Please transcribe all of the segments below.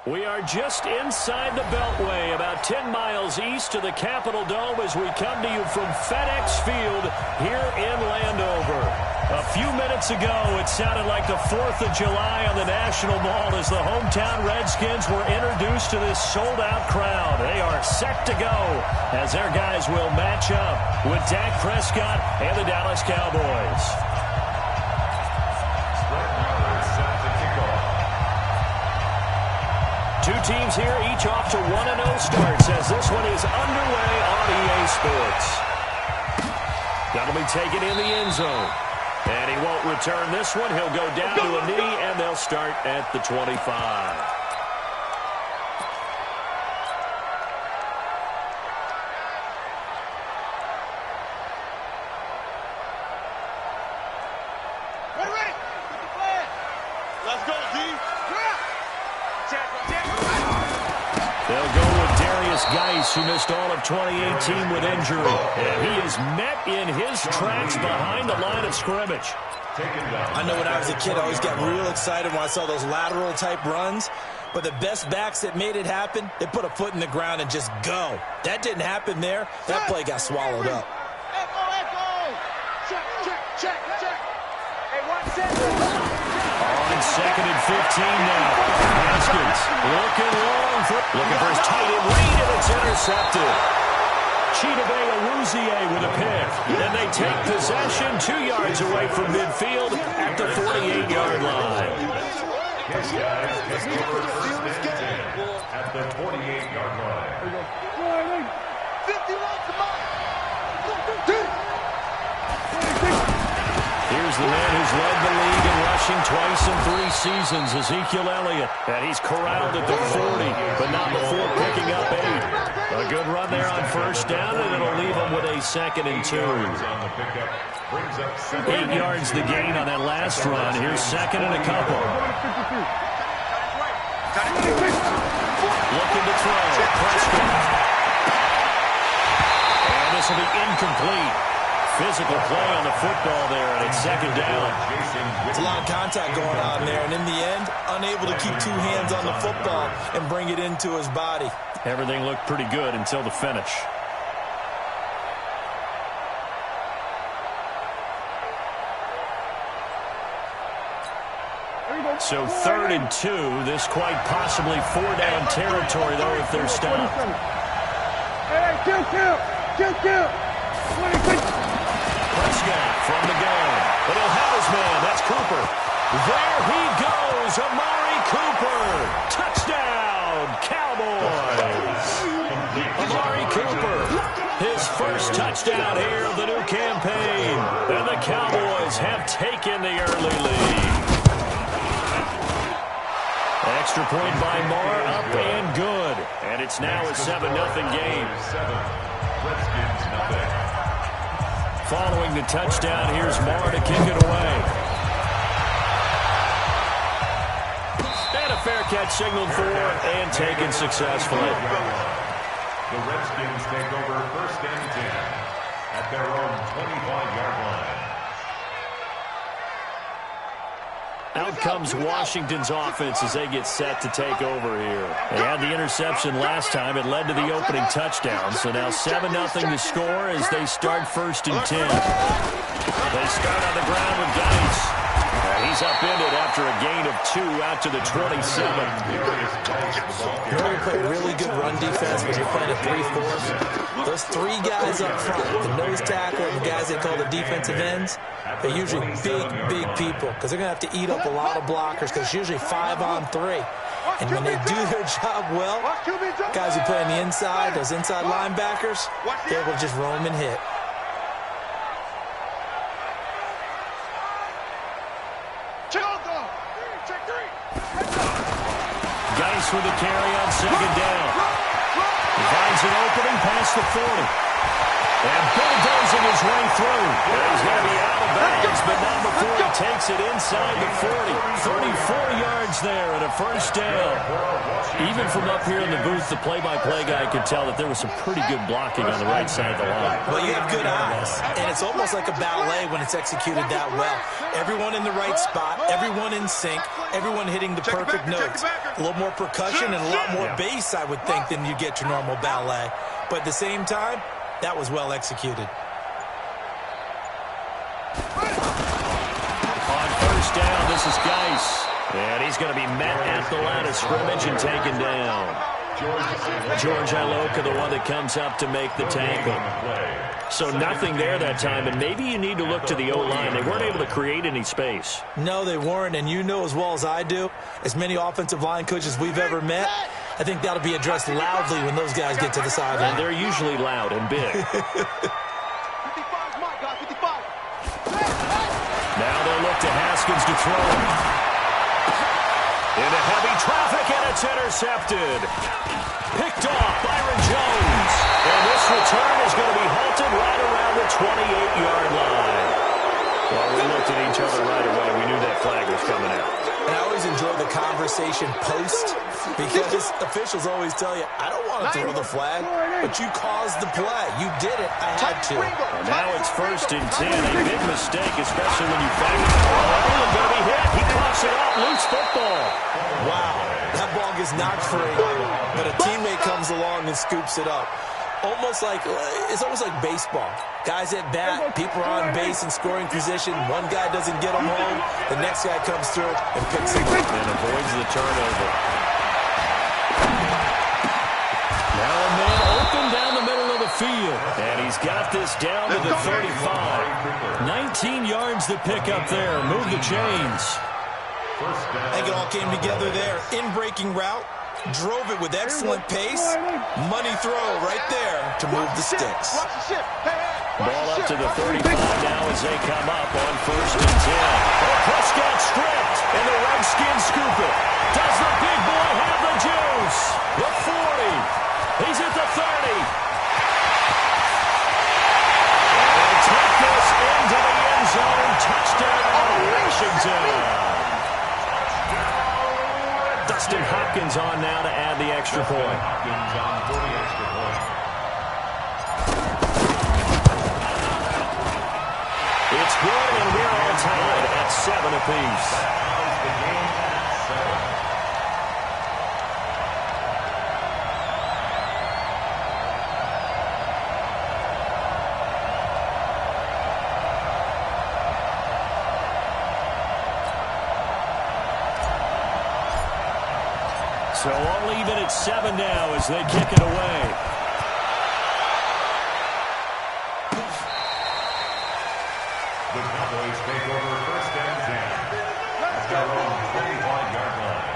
We are just inside the Beltway, about 10 miles east of the Capitol Dome as we come to you from FedEx Field here in Landover. A few minutes ago, it sounded like the 4th of July on the National Mall as the hometown Redskins were introduced to this sold-out crowd. They are set to go as their guys will match up with Dak Prescott and the Dallas Cowboys. Two teams here, each off to 1-0 starts as this one is underway on EA Sports. That'll be taken in the end zone. And he won't return this one. He'll go down to a knee, and they'll start at the 25. Who missed all of 2018 with injury. And he is met in his tracks behind the line of scrimmage. I know when I was a kid, I always got real excited when I saw those lateral-type runs. But the best backs that made it happen, they put a foot in the ground and just go. That didn't happen there. That play got swallowed up. On 2nd and 15 now. Redskins looking long for his tight end read, and it's intercepted. Chidobe Awuzie with a pick. And they take possession 2 yards away from midfield at the 48-yard line. At the 48-yard line. 51, come on. Here's the man who's led the league in rushing twice in 3 seasons, Ezekiel Elliott. And he's corralled at the 40, but not before picking up 8. A good run there on first down, and it'll leave him with a 2nd and 2. 8 yards the gain on that last run. Here's 2nd and a couple. Looking to throw. Prescott. And this will be incomplete. Physical play on the football there, and it's 2nd down. It's a lot of contact going on there, and in the end, unable to keep 2 hands on the football and bring it into his body. Everything looked pretty good until the finish. So 3rd and 2, this quite possibly 4-down territory, though, if they're stopped. Hey, kill. Prescott from the gun. But he'll have his man. That's Cooper. There he goes. Amari Cooper. Touchdown, Cowboys. Amari Cooper. His first touchdown here of the new campaign. And the Cowboys have taken the early lead. Extra point by Marr, up and good. And it's now a 7-0 game. Redskins, nothing. Following the touchdown, here's Marr to kick it away. And a fair catch signaled for and taken successfully. The Redskins take over 1st and 10 at their own 25-yard line. Out comes Washington's offense as they get set to take over here. They had the interception last time. It led to the opening touchdown. So now 7-0 to score as they start 1st and 10. They start on the ground with Dice. He's upended after a gain of 2 out to the 27. You know you play really good run defense when you're playing a 3-4. Those 3 guys up front, the nose tackle and the guys they call the defensive ends, they're usually big people because they're going to have to eat up a lot of blockers because it's usually 5-on-3. And when they do their job well, guys who play on the inside, those inside linebackers, they're able to just roam and hit. Geis with the carry on 2nd down. He finds an opening past the 40. And bulldozing his way through. And he's going to be out of bounds, but not before he takes it inside the 40. 34 yards there and a first down. Even from up here in the booth, the play-by-play guy could tell that there was some pretty good blocking on the right side of the line. Well, you have good eyes, and it's almost like a ballet when it's executed that well. Everyone in the right spot, everyone in sync, everyone hitting the perfect notes. A little more percussion and a lot more bass, I would think, than you get your normal ballet. But at the same time, that was well executed. On first down, this is Geis. And he's going to be met at the line of scrimmage and taken down. George Iloka, the one that comes up to make the tackle. So nothing there that time, and maybe you need to look to the O-line. They weren't able to create any space. No, they weren't, and you know as well as I do, as many offensive line coaches we've ever met, I think that'll be addressed loudly when those guys get to the sideline. And they're usually loud and big. Now they'll look to Haskins to throw. Into heavy traffic, and it's intercepted. Picked off Byron Jones. And this return is going to be halted right around the 28-yard line. Well, we looked at each other right away. We knew that flag was coming out. And I always enjoy the conversation post, because officials always tell you, I don't want to throw the flag, but you caused the play. You did it. I had to. And now it's 1st and 10. A big mistake, especially when you factor. Oh, going to be hit. He coughs it up. Loose football. Wow. That ball gets knocked free, but a teammate comes along and scoops it up. It's almost like baseball. Guys at bat, people are on base in scoring position. One guy doesn't get them home. The next guy comes through and picks him up. And avoids the turnover. Now a man open down the middle of the field. And he's got this down to the 35. 19 yards to pick up there. Move the chains. I think it all came together there. In-breaking route. Drove it with excellent pace. Money throw right there to move the sticks. Ball up to the 35 now as they come up on 1st and 10. Oh, Prescott stripped, and the Redskins scoop it. Does the big boy have the juice? The 40. He's at the 30. And they take this into the end zone. Touchdown, Washington. Dustin Hopkins on now to add the extra point. It's good, and we're all tied at 7 apiece. So I'll leave it at 7 now as they kick it away. The Cowboys take over 1st and 10 at their own 25-yard line.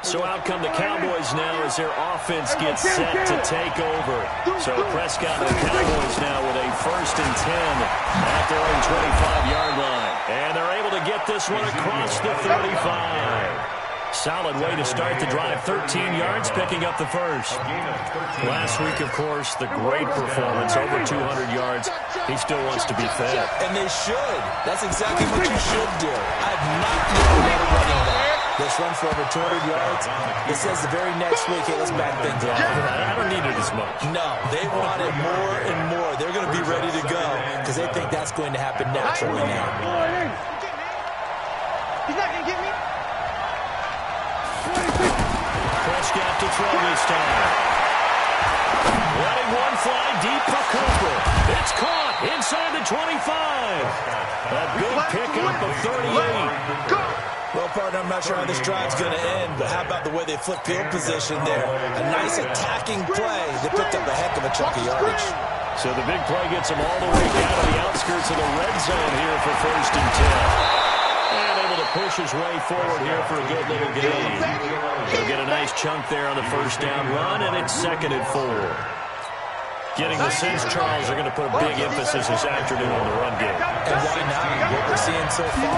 So out come the Cowboys now as their offense gets set to take over. So Prescott and the Cowboys now with a 1st and 10 at their own 25-yard line. And they're able to get this one across the 35. Solid way to start the drive. 13 yards, picking up the first. Last week, of course, the great performance, over 200 yards. He still wants to be fed. And they should. That's exactly what you should do. I've not known better running back. Let's run for over 200 yards. It says the very next week, hey, let's back things up. I don't need it as much. No, they want it more and more. They're going to be ready to go because they think that's going to happen naturally now. He's not going to get me. Prescott to throw this time. Letting one fly deep for Cooper. It's caught inside the 25. A big pickup of 38. Well, partner, I'm not sure how this drive's going to end, but how about the way they flip field position there? A nice attacking play. They picked up a heck of a chunk of yardage. So the big play gets them all the way down to the outskirts of the red zone here for 1st and 10. And able to push his way forward here for a good little gain. He'll get a nice chunk there on the first down run, and it's 2nd and 4. Getting the sense, Charles, are going to put a big emphasis this afternoon on the run game. And why not? What we're seeing so far,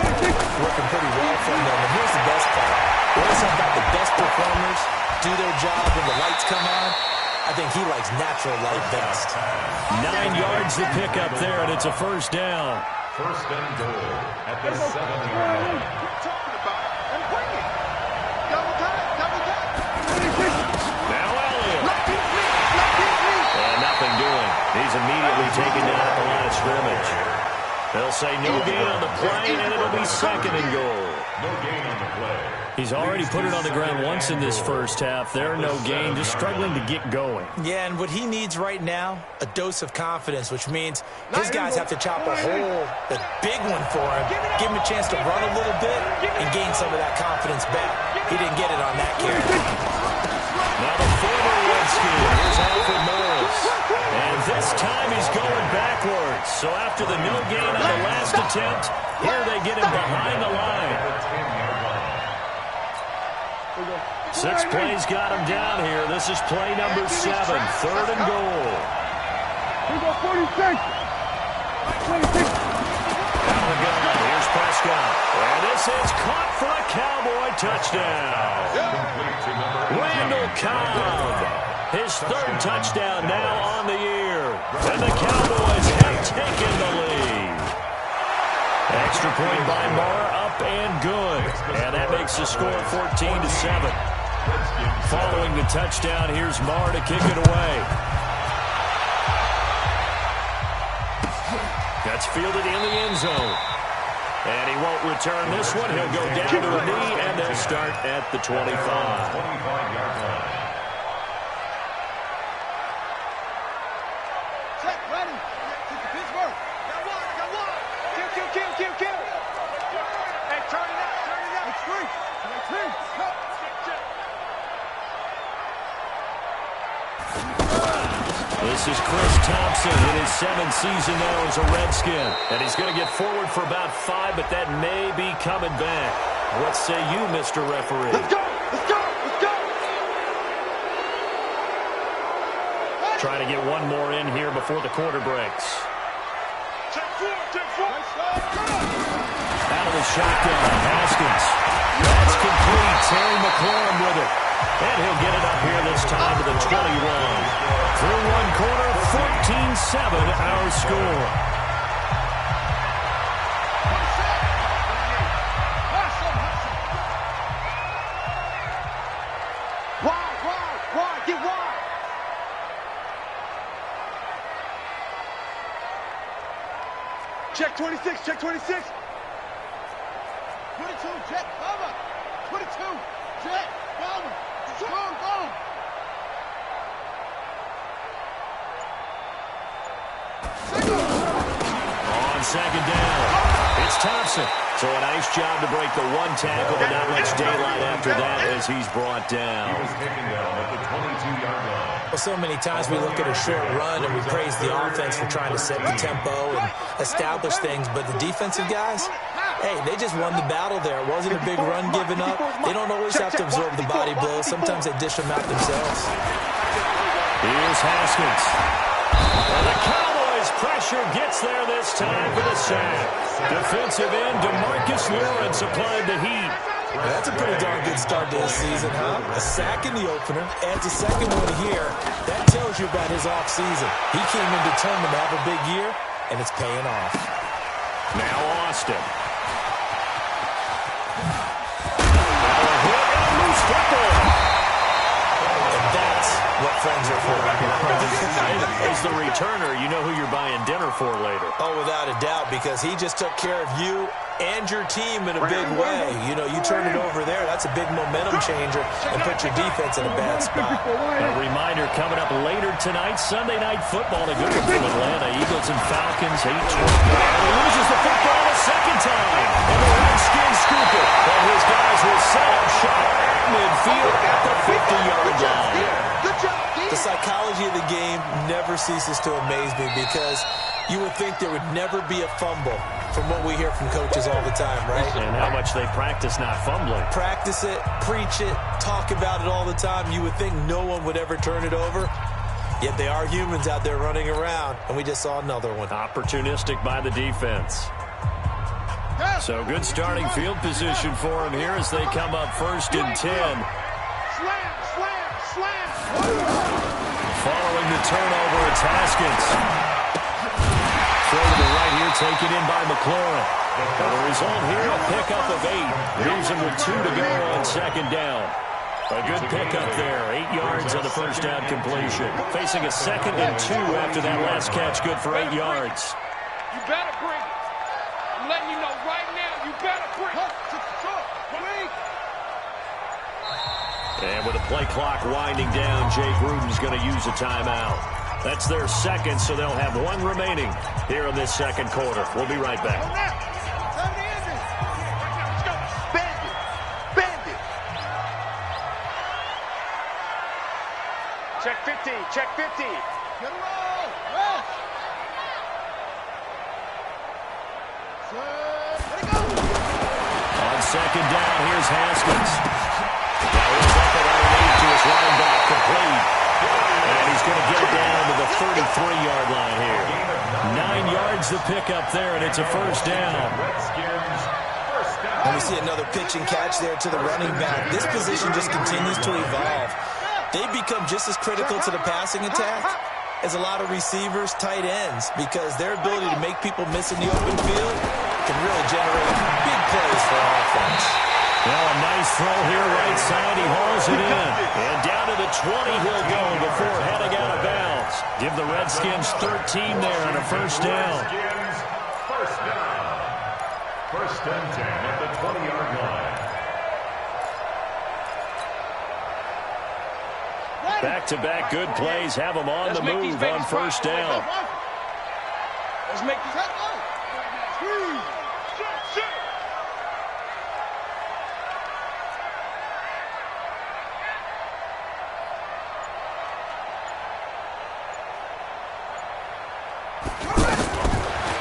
working pretty well from them. And here's the best part. We always talk about the best performers do their job when the lights come on. I think he likes natural light best. 9 yards to pick up there, and it's a first down. First and goal at the 7-yard line. Now Elliott. And nothing doing. He's immediately taken down at the line of scrimmage. They'll say no gain on the play, and it'll be 2nd and goal. No gain on the play. He's already put it on the ground once in this first half. There, no gain, just struggling to get going. Yeah, and what he needs right now, a dose of confidence, which means his guys have to chop a hole, a big one for him, give him a chance to run a little bit, and gain some of that confidence back. He didn't get it on that carry. Now the former Redskin, here's Alfred Morris. And this time he's going backwards. So after the no gain on the last attempt, here they get him behind the line. 6 plays got him down here. This is play number 7, 3rd and goal. We got 46. 26. Out the gun. Here's Prescott. And this is caught for a Cowboy touchdown. Randall Cobb. His 3rd touchdown now on the year. And the Cowboys have taken the lead. Extra point by Marr, up and good. And that makes the score 14-7. Following the touchdown, here's Marr to kick it away. That's fielded in the end zone. And he won't return this one. He'll go down to a knee, and they'll start at the 25. 25-yard line. Check, ready. Pittsburgh. Got one. Kill. Hey, turn it up. It's free. This is Chris Thompson in his 7th season now as a Redskin. And he's going to get forward for about 5, but that may be coming back. What say you, Mr. Referee? Let's go. Trying to get one more in here before the quarter breaks. Check four. Out of the shotgun, Haskins. That's complete. Terry McLaurin with it. And he'll get it up here this time to the 21. Through one quarter, 14-7 our score. Wide, get wide. Check 26. 22, Jet, cover. 22, Jet, cover. Strong, go. On 2nd down, it's Thompson. So a nice job to break the one tackle, but not much daylight after that as he's brought down. He was taken down at the 22-yard line. Well, so many times we look at a short run and we praise the offense for trying to set the tempo and establish things, but the defensive guys, hey, they just won the battle there. It wasn't a big run given up. They don't always have to absorb the body blows. Sometimes they dish them out themselves. Here's Haskins. And the Cowboys pressure gets there this time for the sack. Defensive end DeMarcus Lawrence applied the heat. Well, that's a pretty darn good start to this season, huh? A sack in the opener, adds a second one here. That tells you about his offseason. He came in determined to have a big year, and it's paying off. Now Austin. A hit and a loose football. And that's what friends are for. As the returner, you know who you're buying dinner for later. Oh, without a doubt, because he just took care of you and your team in a big way. You know, you turn it over there, that's a big momentum changer and put your defense in a bad spot. A reminder coming up later tonight, Sunday Night Football, a good one from Atlanta. Eagles and Falcons, 8-12. He loses the football a second time. And the Redskins scoop it. And his guys will set up shop at midfield at the 50-yard line. The psychology of the game never ceases to amaze me because you would think there would never be a fumble from what we hear from coaches all the time, right? And how much they practice not fumbling. Practice it, preach it, talk about it all the time. You would think no one would ever turn it over. Yet they are humans out there running around, and we just saw another one. Opportunistic by the defense. So good starting field position for them here as they come up 1st and 10. Slam, slam, slam. Following the turnover, it's Haskins. Throw to the right here, taken in by McLaurin. And the result here, a pickup of 8. Leaves him with 2 to go on 2nd down. A good pickup there, 8 yards on the 1st down completion. Facing a 2nd and 2 after that last catch, good for 8 yards. You better bring it. I'm letting you know right now, you better bring it. And with the play clock winding down, Jay Gruden's going to use a timeout. That's their 2nd, so they'll have 1 remaining here in this 2nd quarter. We'll be right back. Check 50, check 50. Get a roll, rush. Let it go. On 2nd down, here's Haskins. Now he's up and underneath to his running back, complete. And he's going to get it down to the 33-yard line here. 9 yards to pick up there, and it's a 1st down. And we see another pitch and catch there to the running back. This position just continues to evolve. They become just as critical to the passing attack as a lot of receivers, tight ends, because their ability to make people miss in the open field can really generate big plays for offense. Well, a nice throw here right side. He hauls it in. And down to the 20 he'll go before heading out of bounds. Give the Redskins 13 there on a 1st down. First down. 1st and 10 at the 20-yard line. Back-to-back good plays have them on the move on 1st down. Let's make it.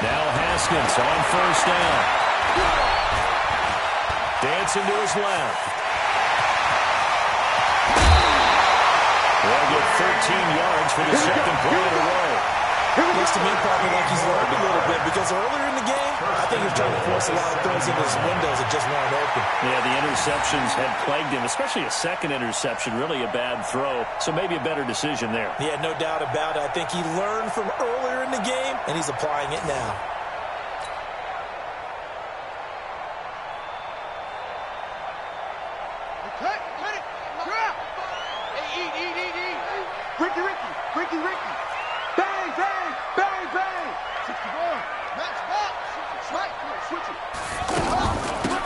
Now Haskins on 1st down. Dancing to his left. They'll get 13 yards for the 2nd play in a row. Looks to me probably like he's learned a little bit, because earlier in the game, I think he was trying to force a lot of throws into his windows that just weren't open. Yeah, the interceptions had plagued him, especially a 2nd interception, really a bad throw, so maybe a better decision there. Yeah, no doubt about it. I think he learned from earlier in the game, and he's applying it now.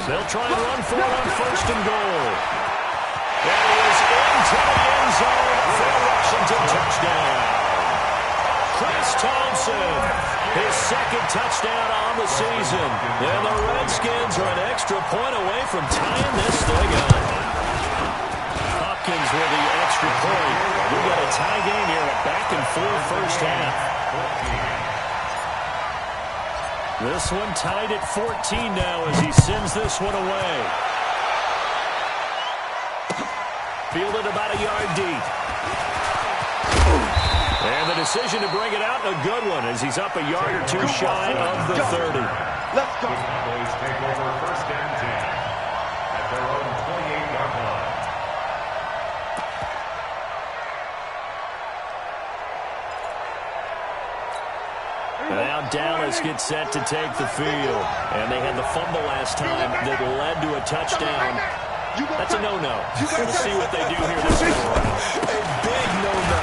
They'll try and run for it on 1st and goal. That is into the end zone for a Washington touchdown. Chris Thompson, his 2nd touchdown on the season. And the Redskins are an extra point away from tying this thing up. Hopkins with the extra point. We got a tie game here, a back-and-forth 1st half. This one tied at 14 now as he sends this one away. Fielded about a yard deep. And the decision to bring it out, a good one, as he's up a yard or 2 shy of the 30. Let's go. The Cowboys take over 1st and 10 at their own 28-yard line. Now Dallas gets set to take the field. And they had the fumble last time that led to a touchdown. That's a no-no. We'll see what they do here this time around. A big no-no.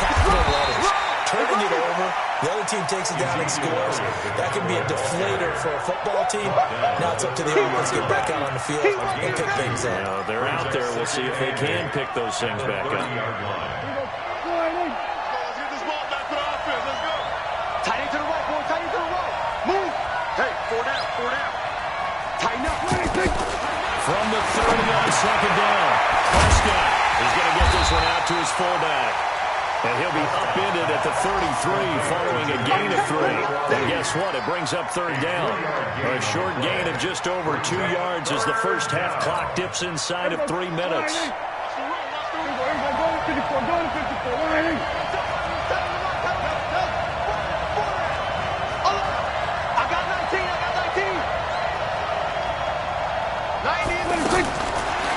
Capital letters. Turning it over. The other team takes it down and scores. That can be a deflator for a football team. Now it's up to the offense to get back out on the field and pick things up. Now they're out there. We'll see if they can pick those things back up. From the 30 on 2nd down, Prescott is going to get this one out to his fullback. And he'll be upended at the 33 following a gain of 3. And guess what? It brings up third down. A short gain of just over 2 yards as the first half clock dips inside of 3 minutes.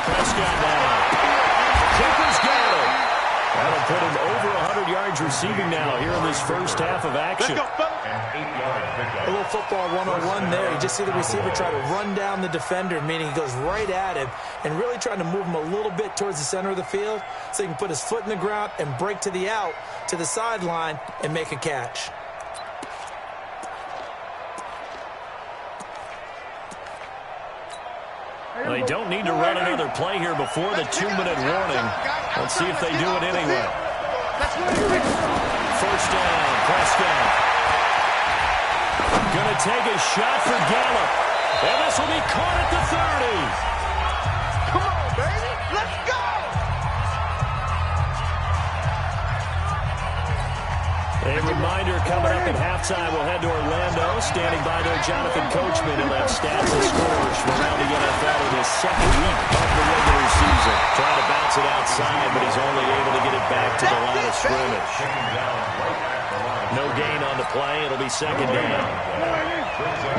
Prescott now. Kicker's got it. That'll put him over 100 yards receiving now here in this first half of action. A little football 101 there. You just see the receiver try to run down the defender, meaning he goes right at him and really trying to move him a little bit towards the center of the field so he can put his foot in the ground and break to the out, to the sideline, and make a catch. Well, they don't need to run another play here before the 2-minute warning. Let's see if they do it anyway. First down, Prescott. Going to take a shot for Gallup. And this will be caught at the 30. Come on, baby. Let's go. A reminder coming up at halftime, we'll head to Orlando. Standing by there, Jonathan Coachman, who led stats and scores from around the NFL in his second week of the regular season. Trying to bounce it outside, but he's only able to get it back to the line of scrimmage. No gain on the play. It'll be second down.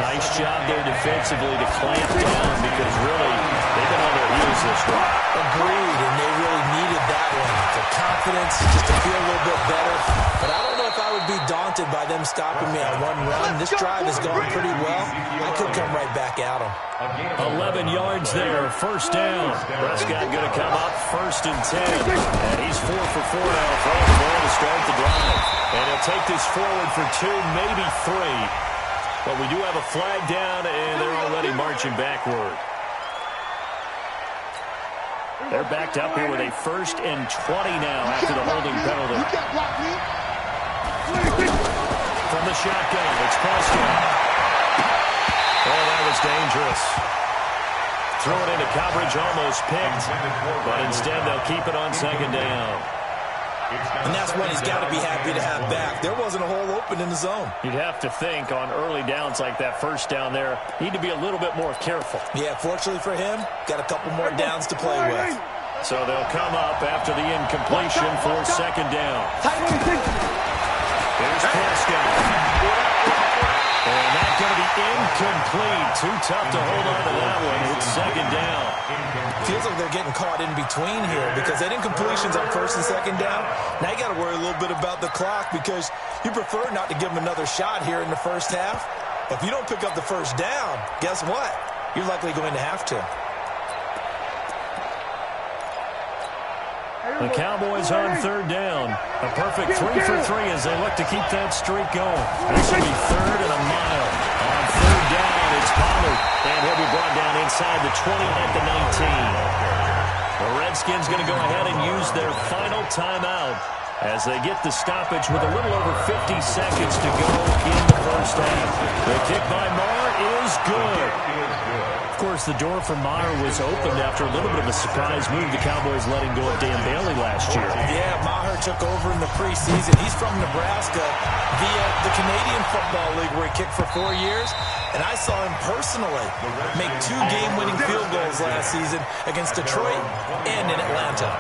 Nice job there defensively to clamp down because really they've been on their heels this week. Agreed, and they really needed that one. The confidence just to feel a little bit better. But I don't know if I would be daunted by them stopping me on one run. This drive has gone pretty well. I could come right back at them. 11 yards there, first down. Prescott going to come up first and 10. And he's 4 for 4 now throwing the ball to start the drive. And he'll take this forward for 2, maybe 3. But we do have a flag down, and they're already marching backward. They're backed up here with a 1st and 20 now after the holding penalty. From the shotgun, it's Prescott. Oh, that was dangerous. Throw it into coverage, almost picked. But instead, they'll keep it on second down. And that's one he's got to be happy to have back. There wasn't a hole open in the zone. You'd have to think on early downs like that first down there, need to be a little bit more careful. Yeah, fortunately for him, got a couple more downs to play with. So they'll come up after the incompletion for second down. Here's Prescott. And that's going to be incomplete. Too tough to hold on to that one. It's second down. Feels like they're getting caught in between here because that incompletion's on 1st and 2nd down. Now you got to worry a little bit about the clock because you prefer not to give them another shot here in the first half. If you don't pick up the first down, guess what? You're likely going to have to. The Cowboys on third down. A perfect 3 for 3 as they look to keep that streak going. This will be 3rd and a mile. On third down, it's Pollard. And he'll be brought down inside the 20 at the 19. The Redskins going to go ahead and use their final timeout as they get the stoppage with a little over 50 seconds to go in the first half. The kick by Maher is good. Of course, the door for Maher was opened after a little bit of a surprise move. The Cowboys letting go of Dan Bailey last year. Yeah, Maher took over in the preseason. He's from Nebraska via the Canadian Football League where he kicked for 4 years. And I saw him personally make 2 game-winning field goals last season against Detroit and in Atlanta.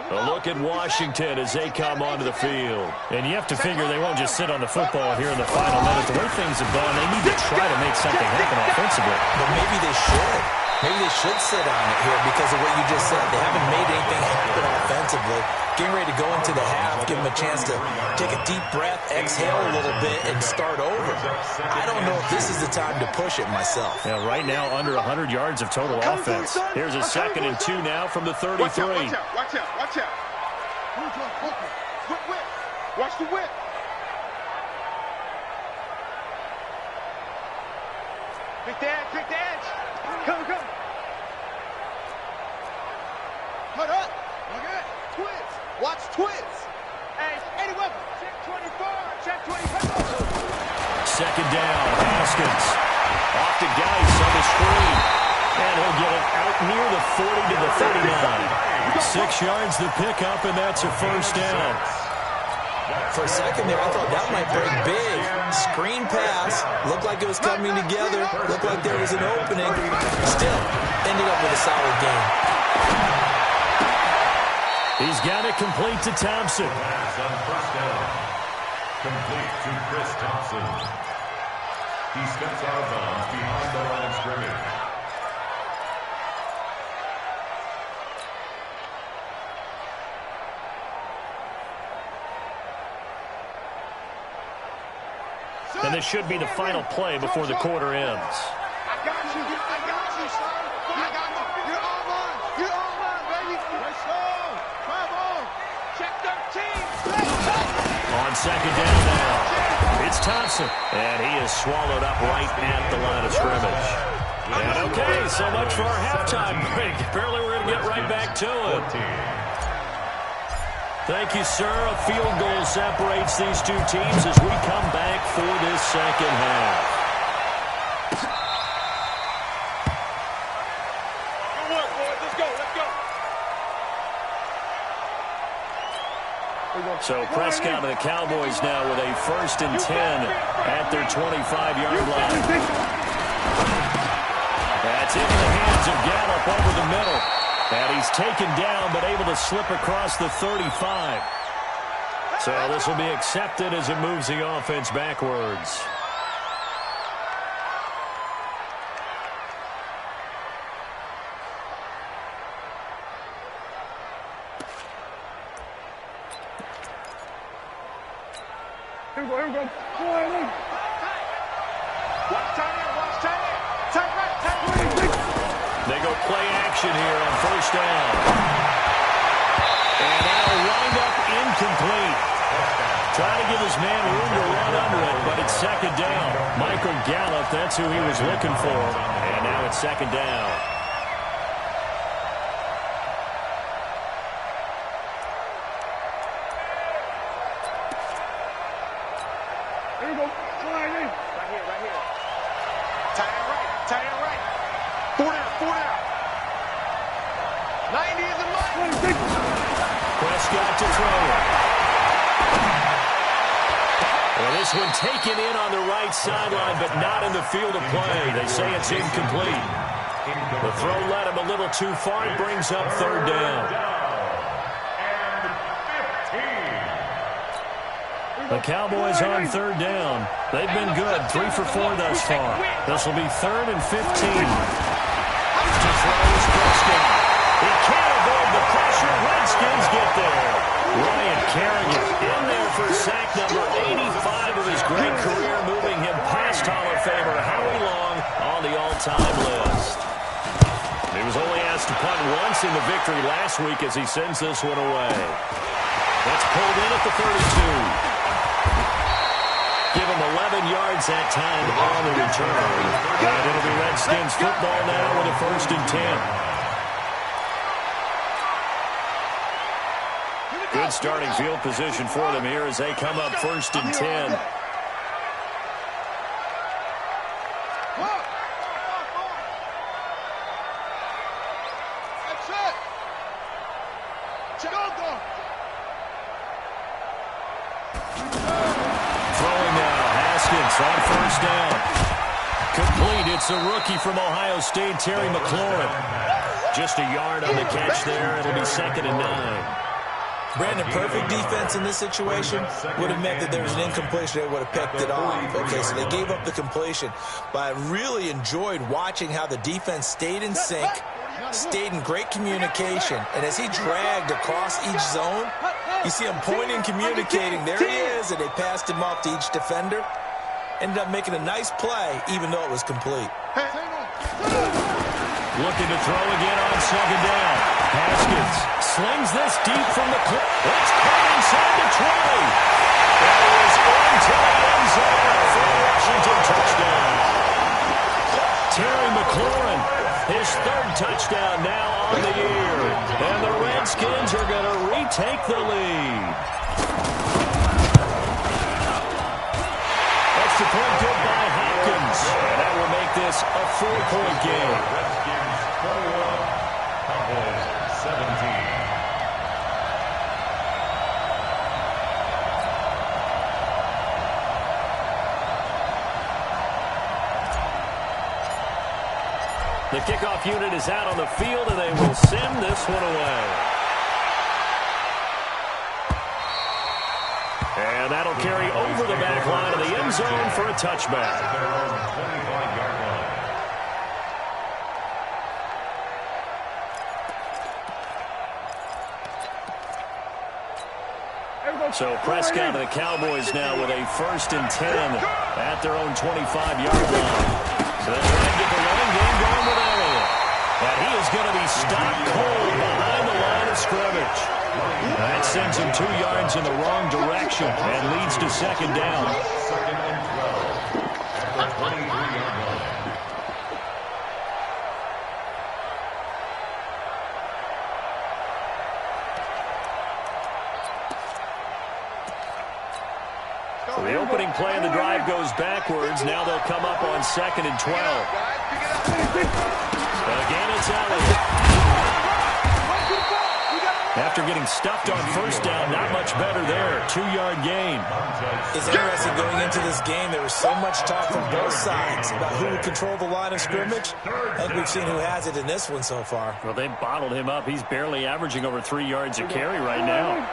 A look at Washington as they come onto the field. And you have to figure they won't just sit on the football here in the final minute. The way things have gone, they need to try to make something happen offensively. But maybe they should. Maybe they should sit on it here because of what you just said. They haven't made anything happen offensively. Getting ready to go into the half, give them a chance to take a deep breath, exhale a little bit, and start over. I don't know if this is the time to push it myself. Yeah, right now under 100 yards of total offense. Here's a 2nd and 2 now from the 33. Watch out. Whip. Watch the whip. Big edge. Come. Cut up. Okay. Twins. Watch twins. Hey, Eddie Weber. Check 24. Check 24. Second down. Haskins. Off to Geis on the screen. And he'll get it out near the 40 to the 39. 6 yards to pick up, and that's a first down. For a second there, I thought that might break big. Screen pass. Looked like it was coming together. Looked like there was an opening. Still, ended up with a solid game. He's got it complete to Thompson. Pass on first down. Complete to Chris Thompson. He steps out of bounds behind the line of scrimmage. And this should be the final play before the quarter ends. I got you. I got you, son. I got you. You're all mine. You're all mine, baby. Let's go. Come on. Check 13. On second down now, it's Thompson. And he is swallowed up right at the line of scrimmage. And okay, so much for our halftime break. Apparently we're going to get right back to it. Thank you, sir. A field goal separates these two teams as we come back for this second half. Good work, boys. Let's go. Let's go. So Prescott and the Cowboys now with a 1st and 10 at their 25-yard line. That's into the hands of Gallup over the middle. And he's taken down, but able to slip across the 35. So this will be accepted as it moves the offense backwards. Here we go. Watch tight end. Tight right. They go play action here on first down. And that'll wind up incomplete. Trying to give his man room to run under it, but it's second down. Michael Gallup, that's who he was looking for. And now it's second down. Here we go. Right here. Tight end right. 4 down. 90 is in line. Prescott to throw it. Well, this one taken in on the right sideline, but not in the field of play. They say it's incomplete. The throw led him a little too far. It brings up third down. The Cowboys on third down. They've been good, 3 for 4 thus far. This will be 3rd and 15. To throw is Prescott. He can't avoid the pressure. Redskins get there. Ryan Kerrigan in there for sack number 85 of his great career, moving him past Hall of Famer Howie Long on the all-time list. He was only asked to punt once in the victory last week as he sends this one away. That's pulled in at the 32. Give him 11 yards that time on the return. And it'll be Redskins football now with a 1st and 10. Good starting field position for them here as they come up 1st and 10. That's it. Throwing now, Haskins on 1st down. Complete. It's a rookie from Ohio State, Terry McLaurin. Just a yard on the catch there. It'll be 2nd and 9. Brandon, perfect defense in this situation would have meant that there was an incompletion. They would have picked it off. Okay, so they gave up the completion. But I really enjoyed watching how the defense stayed in sync, stayed in great communication. And as he dragged across each zone, you see him pointing, communicating. There he is, and they passed him off to each defender. Ended up making a nice play, even though it was complete. Looking to throw again on 2nd down. Haskins slings this deep from the clip. It's caught inside the 20. That is into the end zone for a Washington touchdown. Terry McLaurin, his 3rd touchdown now on the year. And the Redskins are going to retake the lead. That's the point good by Hopkins. And that will make this a 4-point game. 21. Cowboys 17. The kickoff unit is out on the field, and they will send this one away. And that'll carry over the back line of the end zone for a touchback. So Prescott and the Cowboys now with a 1st and 10 at their own 25-yard line. So they're trying to get the running game going with Elliott. And he is going to be stopped cold behind the line of scrimmage. That sends him 2 yards in the wrong direction and leads to 2nd down. 2nd and 12 at the 23-yard line. So the opening play of the drive goes backwards. Now they'll come up on 2nd and 12. Again, it's Elliott. After getting stuffed on 1st down, not much better there. 2-yard gain. It's interesting going into this game. There was so much talk from both sides about who would control the line of scrimmage. I think we've seen who has it in this one so far. Well, they've bottled him up. He's barely averaging over 3 yards a carry right now.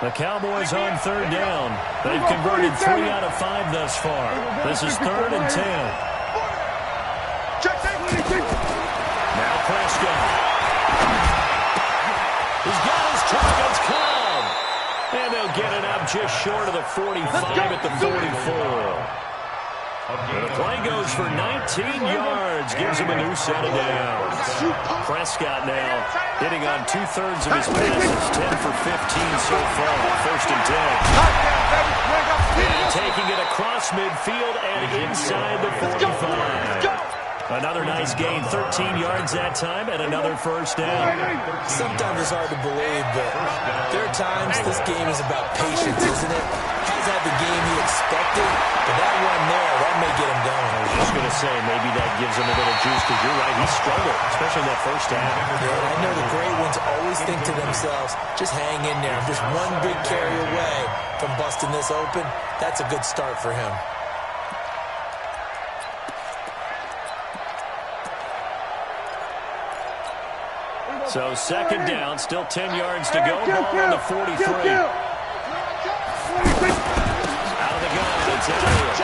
The Cowboys on 3rd down. They've converted 3 out of 5 thus far. This is 3rd and 10. Now Prescott. He's got his targets come. And they'll get it up just short of the 45 at the 44. And the play goes for 19 yards. Gives him a new set of downs. Prescott now hitting on 2/3 of his passes. 10 for 15 so far. 1st and 10. And taking it across midfield and inside the 45. Another nice gain, 13 yards that time, and another 1st down. Sometimes it's hard to believe, but there are times this game is about patience, isn't it? He's had the game he expected, but that one there, that may get him going. I was just going to say, maybe that gives him a little juice, because you're right, he struggled, especially in that 1st half. Yeah, I know the great ones always think to themselves, just hang in there. I'm just one big carry away from busting this open. That's a good start for him. So 2nd down, still 10 yards to go. Ball on the 43. Out of the gun, it's Elliott.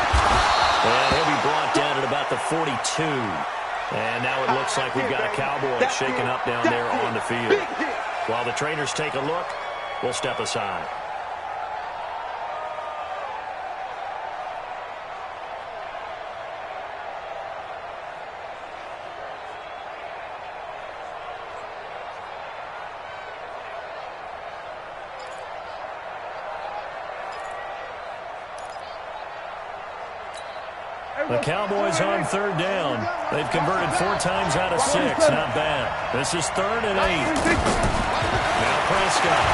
And he'll be brought down at about the 42. And now it looks like we've got a Cowboy shaken up down there on the field. While the trainers take a look, we'll step aside. The Cowboys on 3rd down. They've converted 4 times out of 6. Not bad. This is 3rd and 8. Now Prescott.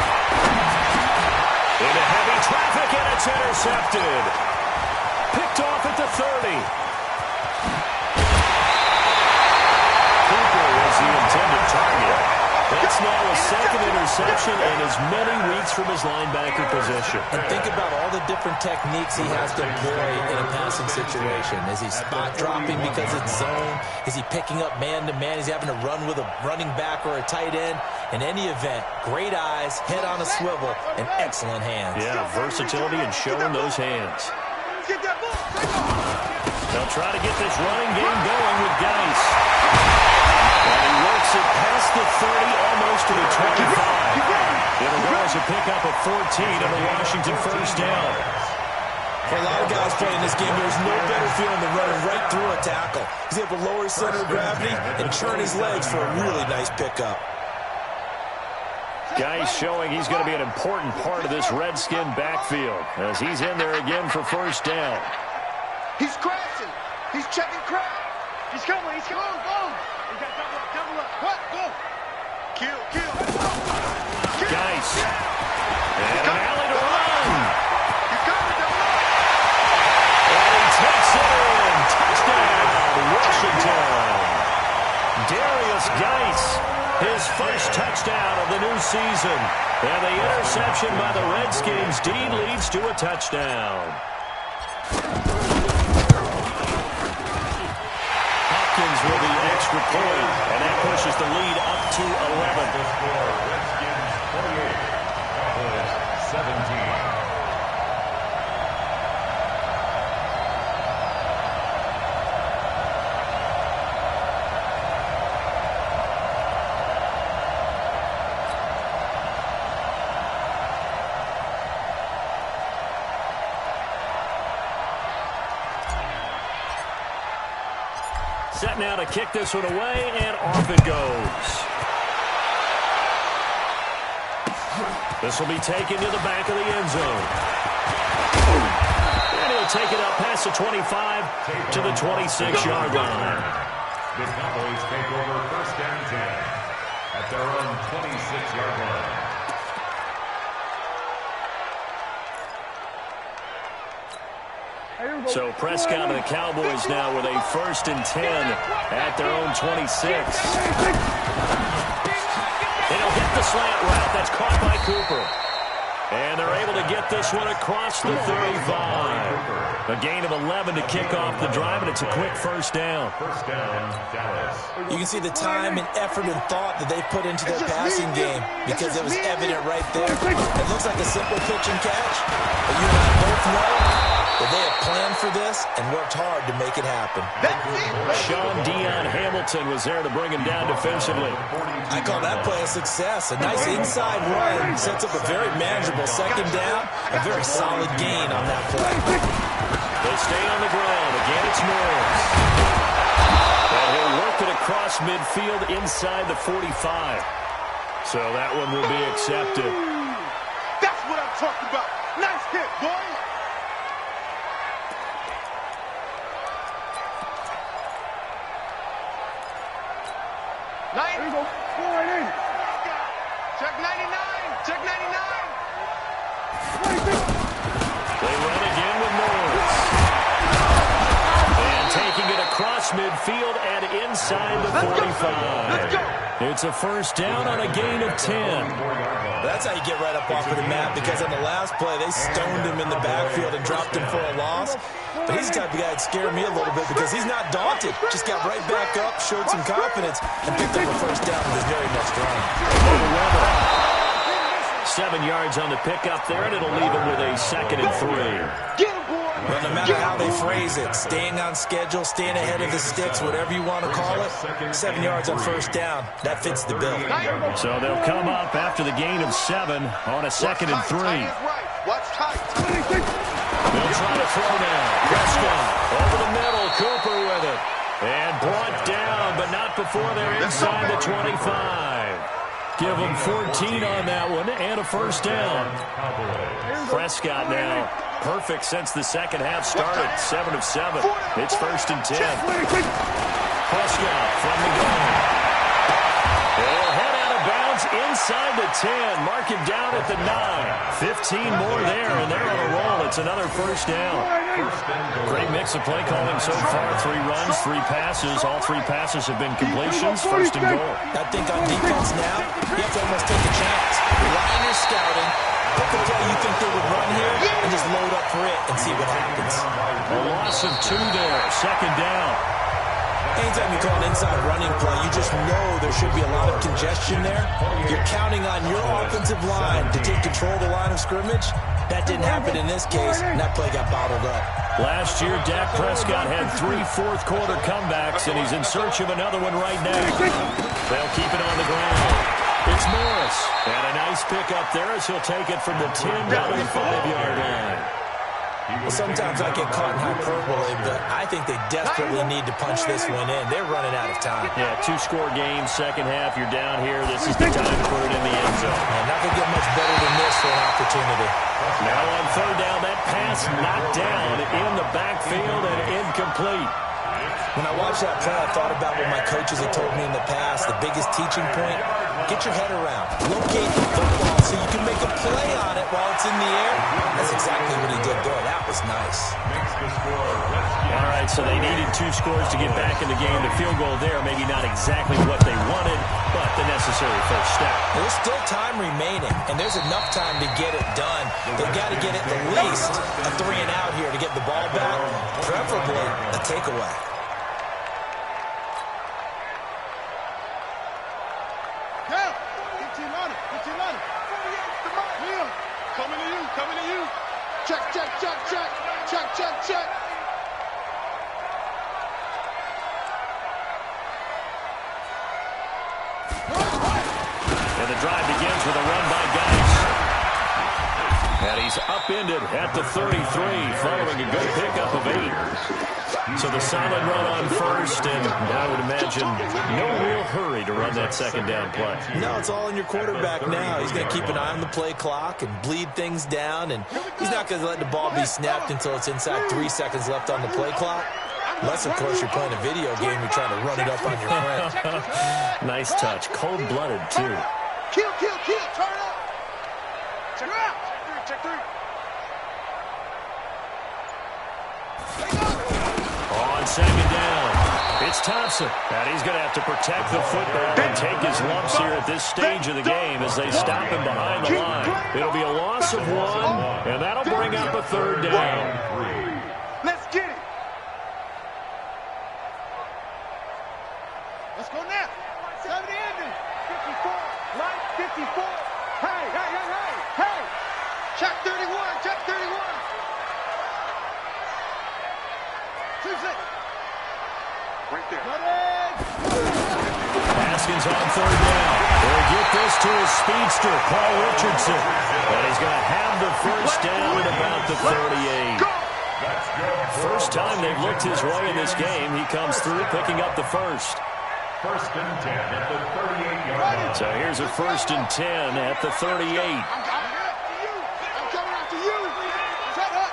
Into heavy traffic, and it's intercepted. Picked off at the 30. Cooper was the intended target. That's now a 2nd interception and as many weeks from his linebacker position. And think about all the different techniques he has to employ in a passing situation. Is he spot dropping because it's zone? Is he picking up man-to-man? Is he having to run with a running back or a tight end? In any event, great eyes, head on a swivel, and excellent hands. Yeah, versatility and showing those hands. They'll try to get this running game going with Geis. And he works it past the 30, almost to the 25. It'll go as a pickup of 14 and a Washington 1st down. For a lot of guys playing this game, there's no better feeling than running right through a tackle. He's able to lower his center of gravity and churn his legs for a really nice pickup. Geis showing he's going to be an important part of this Redskin backfield as he's in there again for 1st down. He's crashing. He's checking crash. He's coming. He's coming. Go. He got double up. What? Go. Kill. Geis. And an alley to run. He's coming. And he takes it in. Touchdown, Washington. Darius Derrius Guice, his first touchdown of the new season. And the interception by the Redskins indeed leads to a touchdown. Hopkins with the extra point, and that pushes the lead up to 11. The score, Redskins 48, Cowboys 17. Set now to kick this one away, and off it goes. This will be taken to the back of the end zone. And he'll take it up past the 25 to the 26-yard line. The Cowboys take over first and 10 at their own 26-yard line. So Prescott and the Cowboys now with a first and 10 at their own 26. And he'll hit the slant route. That's caught by Cooper. And they're able to get this one across the 35. A gain of 11 to kick off the drive, and it's a quick first down. First down, Dallas. You can see the time and effort and thought that they put into their passing game because it was evident right there. It looks like a simple pitch and catch, but you and I both know that they have planned for this and worked hard to make it happen. Sean Dion Hamilton was there to bring him down defensively. I call that play a success. A nice inside run sets up a very manageable second down. A very solid gain on that play. They stay on the ground. Again, it's Norris. And he'll work it across midfield inside the 45. So that one will be accepted. That's what I'm talking about. Nice hit, boy. There you go. Check 99. Check 99. They run again with Norris. And taking it across midfield and inside the 45. It's a first down on a gain of 10. That's how you get right up off of the mat, because on the last play, they stoned him in the backfield and dropped him for a loss. But he's the type of guy that scared me a little bit because he's not daunted. Just got right back up, showed some confidence, and picked up a first down with his very next run. 7 yards on the pickup there, and it'll leave him with a second and 3. Well, no matter how they phrase it, staying on schedule, staying ahead of the sticks, whatever you want to call it, 7 yards on first down, that fits the bill. So they'll come up after the gain of 7 on a second and 3. Watch tight. They'll try to throw now. Prescott over the middle. Cooper with it. And brought down, but not before they're inside the 25. Give them 14 on that one and a first down. Prescott now perfect since the second half started. 7 of 7. It's first and 10. Prescott from the gun. They'll head out of bounds inside the 10. Mark him down at the 9. 15 more there, and they're on a roll. It's another first down. Great mix of play calling so far. 3 runs, 3 passes. All 3 passes have been completions. First and goal. I think on defense now, you have to almost take a chance. Rely on your scouting. Pick a play you think they would run here and just load up for it and see what happens. A loss of 2 there. Second down. Anytime you call an inside running play, you just know there should be a lot of congestion there. You're counting on your offensive line to take control of the line of scrimmage. That didn't happen in this case, and that play got bottled up. Last year, Dak Prescott had 3 fourth-quarter comebacks, and he's in search of another one right now. They'll keep it on the ground. It's Morris. And a nice pickup there as he'll take it from the 10 down to the 5-yard line. Well, sometimes I get caught in hyperbole, but I think they desperately need to punch this one in. They're running out of time. Yeah, 2-score game, second half. You're down here. This is the time to put it in the end zone. And not going to get much better than this for an opportunity. Now on third down, that pass knocked down in the backfield and incomplete. When I watched that play, I thought about what my coaches had told me in the past. The biggest teaching point, get your head around. Locate the football so you can make a play on it while it's in the air. That's exactly what he did there. That was nice. All right, so they needed 2 scores to get back in the game. The field goal there, maybe not exactly what they wanted, but the necessary first step. There's still time remaining, and there's enough time to get it done. They've got to get at least a 3-and-out here to get the ball back, preferably a takeaway. Coming to you. Check. And the drive begins with a run by Geis. And he's upended at the 33, following a good pickup of 8. So the solid run on first, and I would imagine no real hurry to run that second down play. No, it's all in your quarterback now. He's going to keep an eye on the play clock and bleed things down, and he's not going to let the ball be snapped until it's inside 3 seconds left on the play clock. Unless, of course, you're playing a video game, you're trying to run it up on your friend. Nice touch. Cold-blooded, too. Kill. Turn up. Check out. Check 3. On second down, it's Thompson. And he's going to have to protect the football and take his lumps here at this stage of the game as they stop him behind the line. It'll be a loss of 1, and that'll bring up a 3rd down. Let's get it. Let's go now. 70 ending. 54. Right, 54. Hey. Check 31. Right there. Haskins on 3rd down. They'll get this to his speedster, Paul Richardson. And he's going to have the first down at about the 38. First time they've looked his way in this game. He comes through picking up the first. First and 10 at the 38-yard line. So here's a 1st and 10 at the 38. I'm coming after you. Shut up.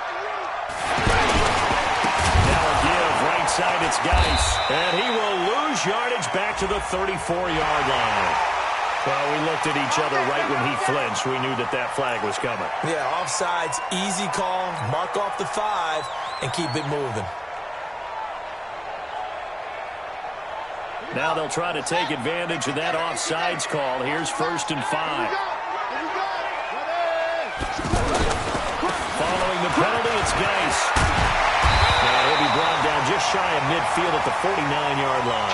Now a give, right side, it's Geis. And he will lose yardage back to the 34-yard line. Well, we looked at each other right when he flinched. We knew that flag was coming. Yeah, offsides, easy call, mark off the 5, and keep it moving. Now they'll try to take advantage of that offsides call. Here's 1st and 5. Following the penalty, it's Geis. Now he'll be brought down just shy of midfield at the 49-yard line.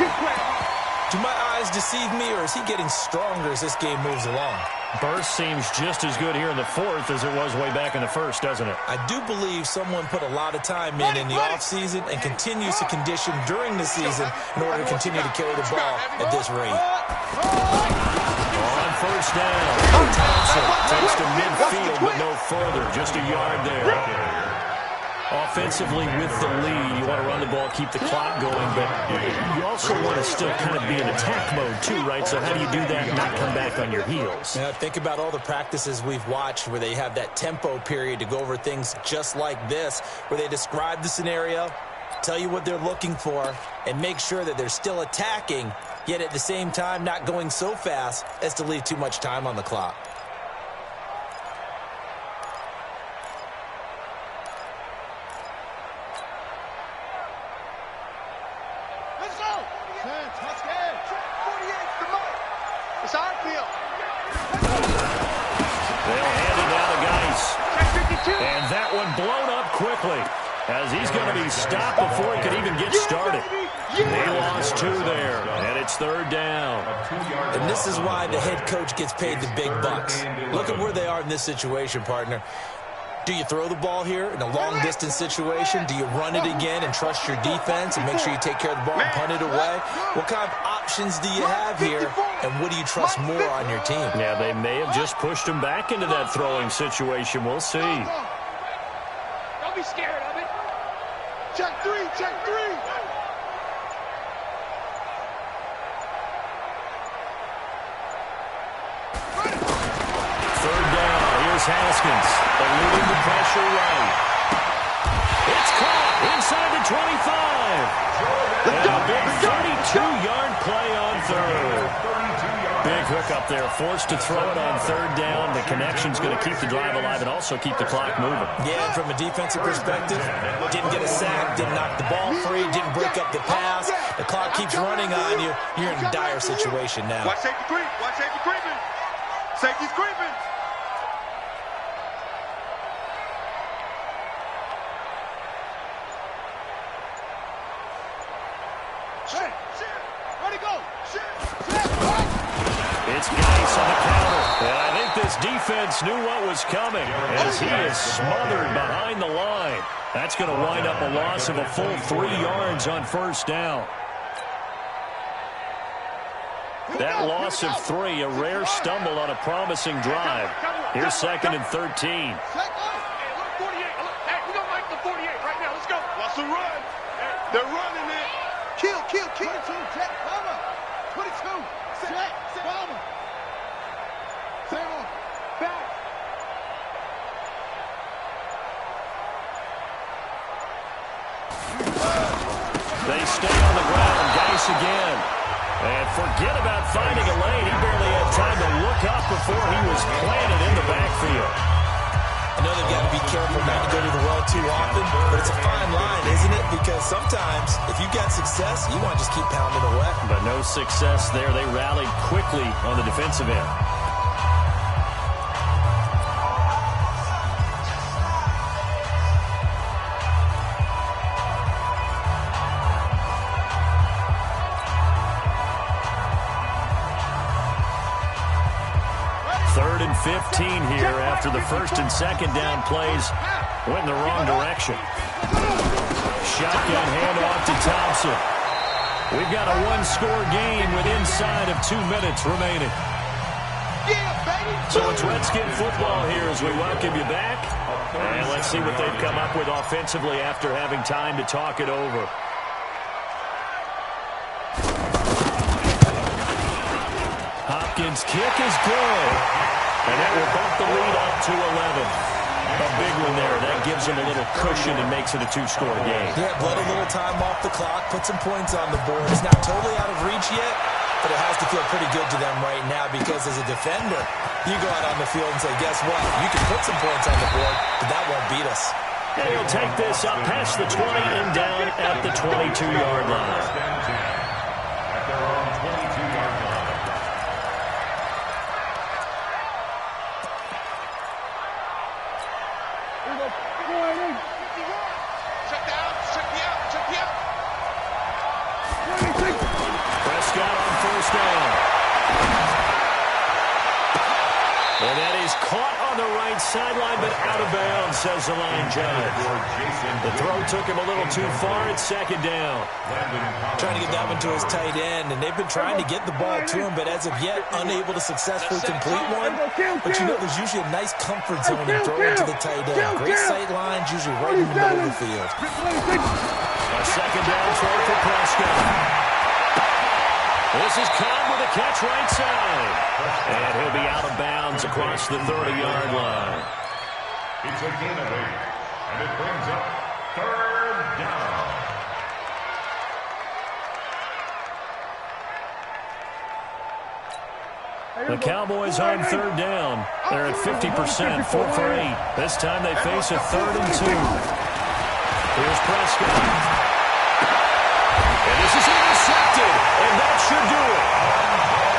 Do my eyes deceive me, or is he getting stronger as this game moves along? Burst seems just as good here in the 4th as it was way back in the 1st, doesn't it? I do believe someone put a lot of time in the offseason and continues to condition during the season in order to continue to carry the ball at this rate. On 1st down, Thompson takes to midfield, but no further, just a yard there. Offensively with the lead, you want to run the ball, keep the clock going, but you also want to still kind of be in attack mode too, right? So how do you do that and not come back on your heels? Yeah, think about all the practices we've watched where they have that tempo period to go over things just like this, where they describe the scenario, tell you what they're looking for, and make sure that they're still attacking, yet at the same time not going so fast as to leave too much time on the clock. And that one blown up quickly as he's going to be stopped before he could even get started. They lost 2 there, and it's 3rd down. And this is why the head coach gets paid the big bucks. Look at where they are in this situation, partner. Do you throw the ball here in a long-distance situation? Do you run it again and trust your defense and make sure you take care of the ball and punt it away? What kind of options do you have here, and what do you trust more on your team? Yeah, they may have just pushed him back into that throwing situation. We'll see. Don't be scared of it. Check 3. Haskins eluding the pressure right. It's caught inside the 25. And a big 32-yard play on third. Big hook up there, forced to throw it on third down. The connection's going to keep the drive alive and also keep the clock moving. Yeah, and from a defensive perspective, didn't get a sack, didn't knock the ball free, didn't break up the pass. The clock keeps running on you. You're in a dire situation now. Watch safety creep. Watch safety creeping. Safety's creeping. Shit. Where'd he go? Shit. It's Geis on the counter. And I think this defense knew what was coming as he is smothered behind the line. That's going to wind up a loss of a full 3 yards on first down. That loss of 3, a rare stumble on a promising drive. Here's 2nd and 13. Hey, look, 48. Hey, we don't like the 48 right now. Let's go. Watch the run. They're running it. Kill. 22, Jet, Palmer. 22, Jet, Palmer. Sam, back. They stay on the ground. Geis again. And forget about finding a lane. He barely had time to look up before he was planted in the backfield. I know they've got to be careful not to go to the well too often, but it's a fine line, isn't it? Because sometimes, if you've got success, you want to just keep pounding away. But no success there. They rallied quickly on the defensive end. Third and 15 here after the first and second down plays went in the wrong direction. Shotgun handoff to Thompson. We've got a one-score game with inside of 2 minutes remaining. So it's Redskin football here as we welcome you back. And let's see what they've come up with offensively after having time to talk it over. Hopkins' kick is good. And that will bump the lead up to 11. A big one there. That gives them a little cushion and makes it a 2-score game. Yeah, let a little time off the clock, put some points on the board. It's not totally out of reach yet, but it has to feel pretty good to them right now because as a defender, you go out on the field and say, guess what? You can put some points on the board, but that won't beat us. And he'll take this up past the 20 and down at the 22-yard line. At their own 22-yard line. Prescott on first down. And that is caught on the right sideline, but out of bounds, says the line judge. The throw took him a little too far. It's second down. Trying to get that one to his tight end, and they've been trying to get the ball to him, but as of yet, unable to successfully complete one. But you know, there's usually a nice comfort zone in throwing to the tight end. Great sight lines, usually right in the middle of the field. A second down throw for Prescott. This is Cobb with a catch right side. And he'll be out of bounds across the 30-yard line. It's a gain of 8, and it brings up third down. The Cowboys on third down. They're at 50%, 4 for 8. This time they face a 3rd and 2. Here's Prescott. And this is intercepted, and that should do it.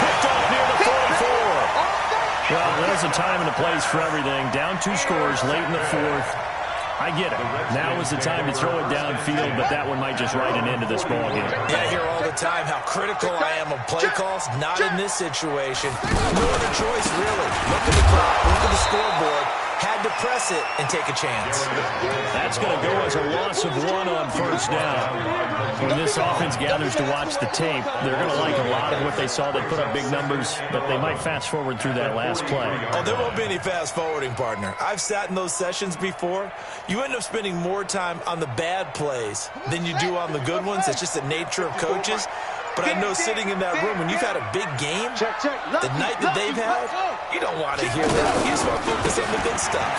Picked off near the 44. Well, there's a time and a place for everything. Down 2 scores late in the 4th. I get it. Now is the time to throw it downfield, but that one might just write an end to this ball game. Yeah, I hear all the time how critical I am of play calls. Not in this situation. No other choice, really. Look at the clock. Look at the scoreboard. Had to press it and take a chance. That's going to go as a loss of 1 on first down. When this offense gathers to watch the tape, they're going to like a lot of what they saw. They put up big numbers, but they might fast forward through that last play. Oh, there won't be any fast forwarding, partner. I've sat in those sessions before. You end up spending more time on the bad plays than you do on the good ones. It's just the nature of coaches. But I know sitting in that room, when you've had a big game, the night that they've had, you don't want to hear that. You just want to focus on the good stuff.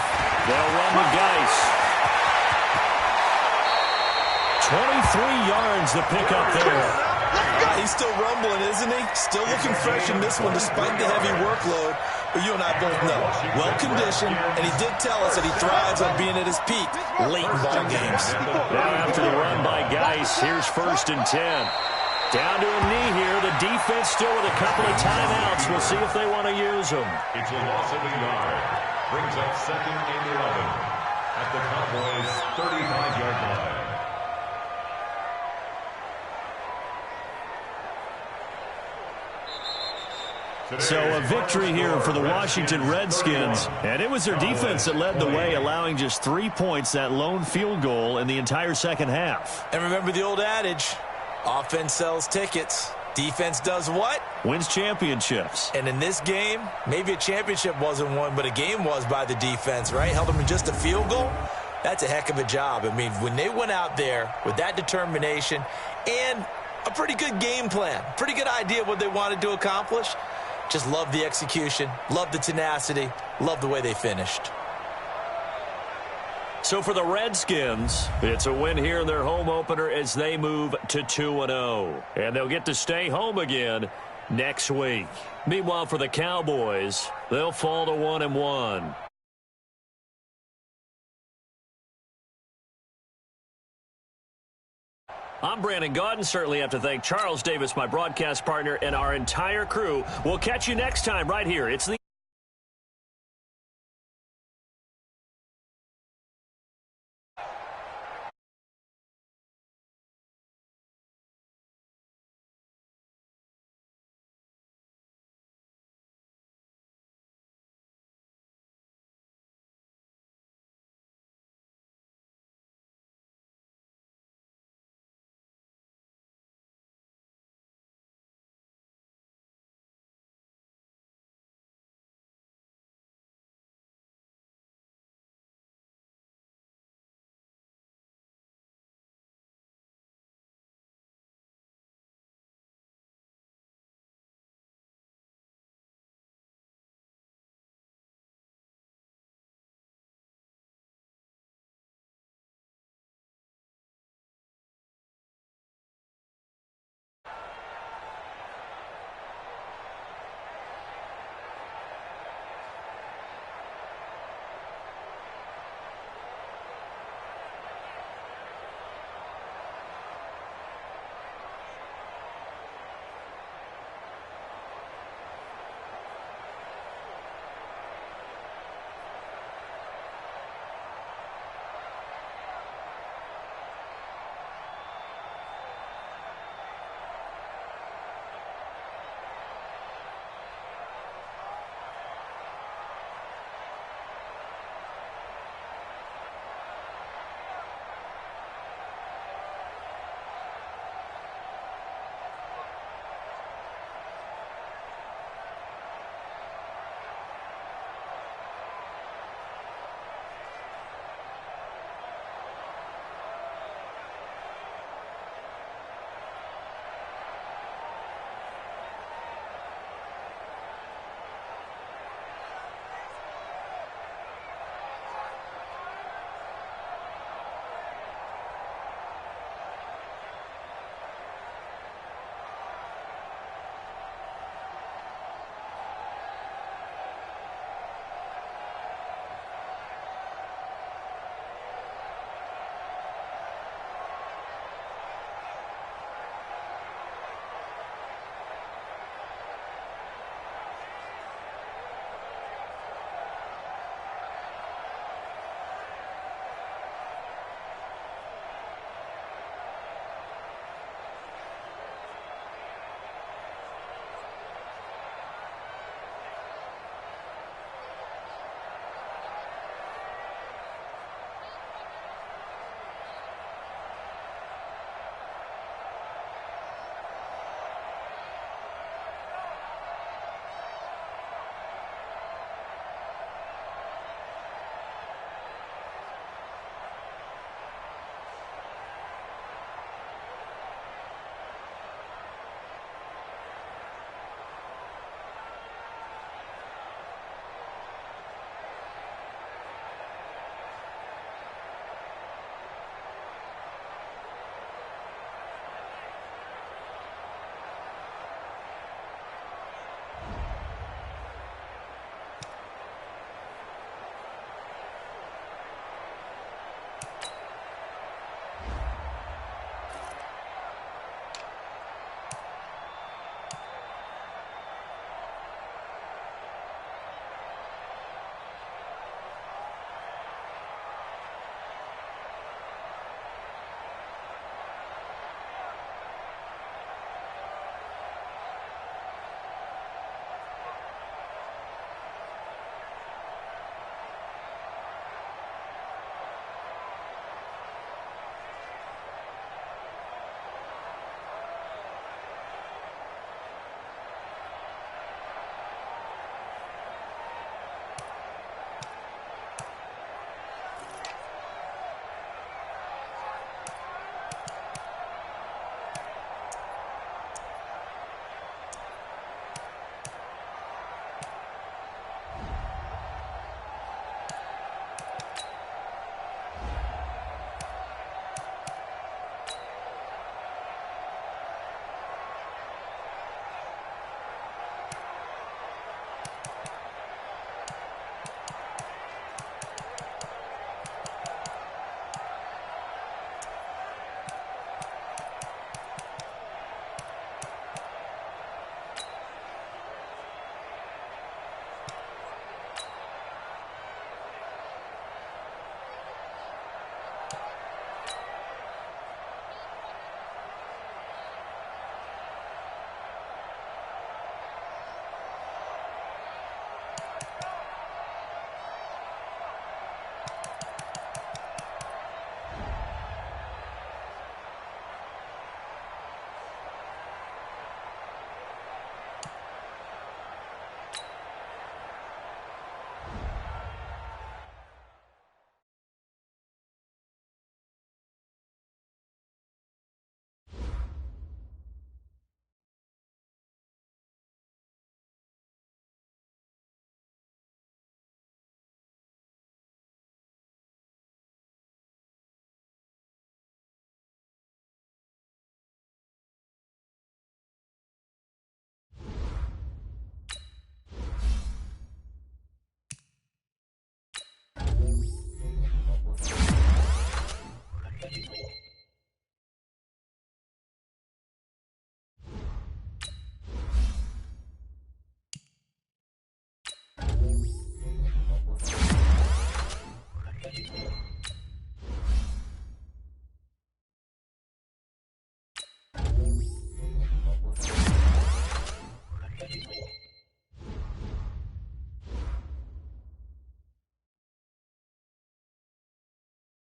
They'll run with Geis. yards to pick up there. He's still rumbling, isn't he? Still looking fresh in this one despite the heavy workload. But you and I both know, well-conditioned, and he did tell us that he thrives on being at his peak late in ball games. Now after the run by Geis, here's 1st and 10. Down to a knee here. The defense still with a couple of timeouts. We'll see if they want to use them. It's a loss of a yard. Brings up 2nd and 11 at the Cowboys' 35-yard line. So a victory here for the Washington Redskins. And it was their defense that led the way, allowing just 3 points, that lone field goal in the entire second half. And remember the old adage, offense sells tickets. Defense does what? Wins championships. And in this game, maybe a championship wasn't won, but a game was by the defense, right? Held them to just a field goal. That's a heck of a job. I mean, when they went out there with that determination and a pretty good game plan, pretty good idea of what they wanted to accomplish, just love the execution, love the tenacity, love the way they finished. So for the Redskins, it's a win here in their home opener as they move to 2-0. And they'll get to stay home again next week. Meanwhile, for the Cowboys, they'll fall to 1-1. I'm Brandon Gaudin. Certainly have to thank Charles Davis, my broadcast partner, and our entire crew. We'll catch you next time right here. It's the